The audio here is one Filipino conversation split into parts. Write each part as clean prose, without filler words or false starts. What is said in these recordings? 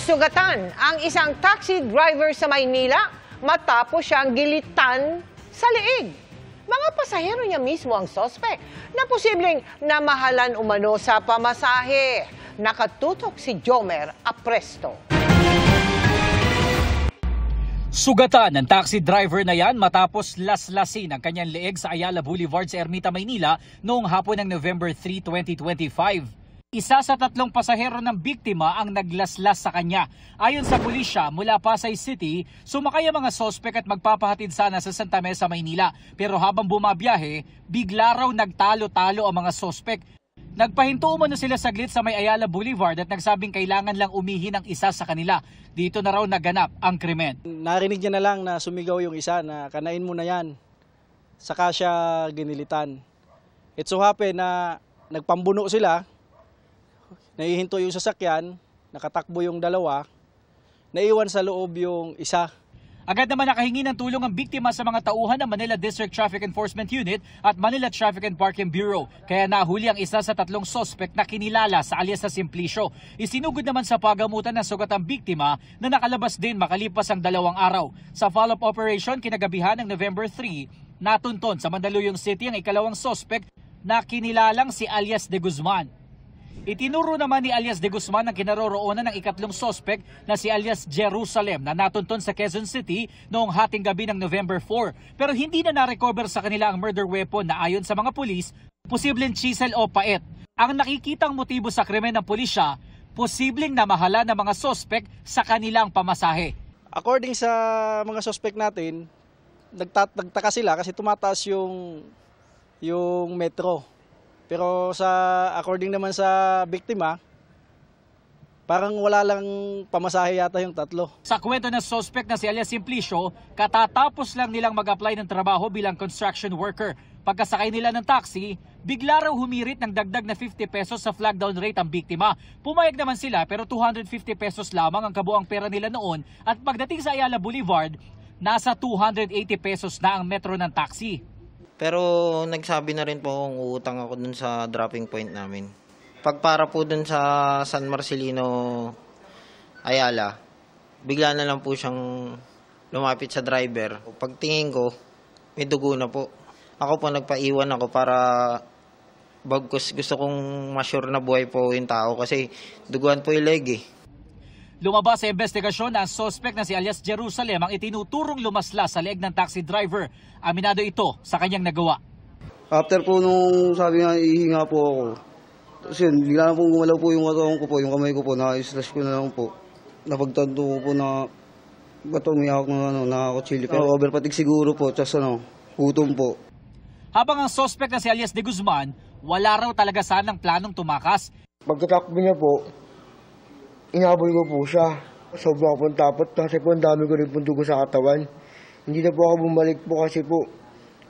Sugatan ang isang taxi driver sa Maynila matapos siyang gilitan sa leeg. Mga pasahero niya mismo ang suspect na posibleng namahalan umano sa pamasahe. Nakatutok si Jomer Apresto. Sugatan ng taxi driver na yan matapos laslasin ang kanyang leeg sa Ayala Boulevard sa Ermita, Maynila noong hapon ng November 3, 2025. Isa sa 3 pasahero ng biktima ang naglaslas sa kanya. Ayon sa pulisya, mula Pasay City, sumakay ang mga sospek at magpapahatid sana sa Santa Mesa, Maynila. Pero habang bumabiyahe, bigla raw nagtalo-talo ang mga sospek. Nagpahinto umano sila saglit sa may Ayala Boulevard at nagsabing kailangan lang umihin ang isa sa kanila. Dito na raw naganap ang krimen. Narinig niya na lang na sumigaw yung isa na kanain mo na yan. Saka siya ginilitan. It so happen na nagpambuno sila. Naihinto yung sasakyan, nakatakbo yung dalawa, naiwan sa loob yung isa. Agad naman nakahingi ng tulong ang biktima sa mga tauhan ng Manila District Traffic Enforcement Unit at Manila Traffic and Parking Bureau. Kaya nahuli ang isa sa 3 sospek na kinilala sa alias sa Simplicio. Isinugod naman sa pagamutan ng sugat ang biktima na nakalabas din makalipas ang 2 araw. Sa follow-up operation kinagabihan ng November 3, natunton sa Mandaluyong City ang ikalawang sospek na kinilalang si alias de Guzman. Itinuro naman ni alias de Guzman ang kinaroroonan ng ikatlong sospek na si alias Jerusalem na natunton sa Quezon City noong hating gabi ng November 4. Pero hindi na na-recover sa kanila ang murder weapon na ayon sa mga pulis, posibleng chisel o paet. Ang nakikitang motibo sa krimen ng pulisya, posibleng namahala ng mga sospek sa kanilang pamasahe. According sa mga sospek natin, nagtaka sila kasi tumataas yung metro. Pero according naman sa biktima, parang wala lang pamasahe yata yung 3. Sa kwento ng suspect na si alias Simplicio, katatapos lang nilang mag-apply ng trabaho bilang construction worker. Pagkasakay nila ng taxi, bigla raw humirit ng dagdag na 50 pesos sa flag down rate ang biktima. Pumayag naman sila pero 250 pesos lamang ang kabuang pera nila noon at pagdating sa Ayala Boulevard, nasa 280 pesos na ang metro ng taxi. Pero nagsabi na rin po akong uutang ako dun sa dropping point namin. Pagpara po dun sa San Marcelino, Ayala, bigla na lang po siyang lumapit sa driver. Pagtingin ko, may dugo na po. Ako po nagpaiwan ako para bagkus gusto kong ma-sure na buhay po yung tao kasi duguan po yung leg eh. Lumabas sa investigasyon na ang suspect na si alias Jerusalem ang itinuturong lumaslas sa leeg ng taxi driver. Aminado ito sa kanyang nagawa. After po nung sabi nga ihinga po ako, tapos yun, bigla na po gumalaw po yung katawan ko po, yung kamay ko po, na-slash ko na lang po. Napagtanto ko po na ba't umihawak ng nakakutsili. Pero overpatig siguro po, tapos hutom po. Habang ang suspect na si alias de Guzman, wala raw talaga sanang planong tumakas. Pagkatakbo niya po, inabol ko po siya. Sobrang akong tapot kasi po ang dami ko rin po dugo sa katawan. Hindi na po ako bumalik po kasi po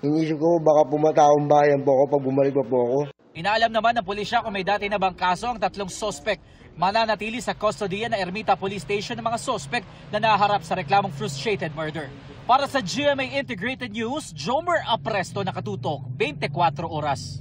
inisip ko baka pumataong bayan po ako pag bumalik pa po ako. Inaalam naman ng pulisya kung may dati na bang kaso ang 3 sospek. Mananatili sa kustodiya ng Ermita Police Station ng mga sospek na naharap sa reklamong frustrated murder. Para sa GMA Integrated News, Jomer Apresto, nakatutok 24 oras.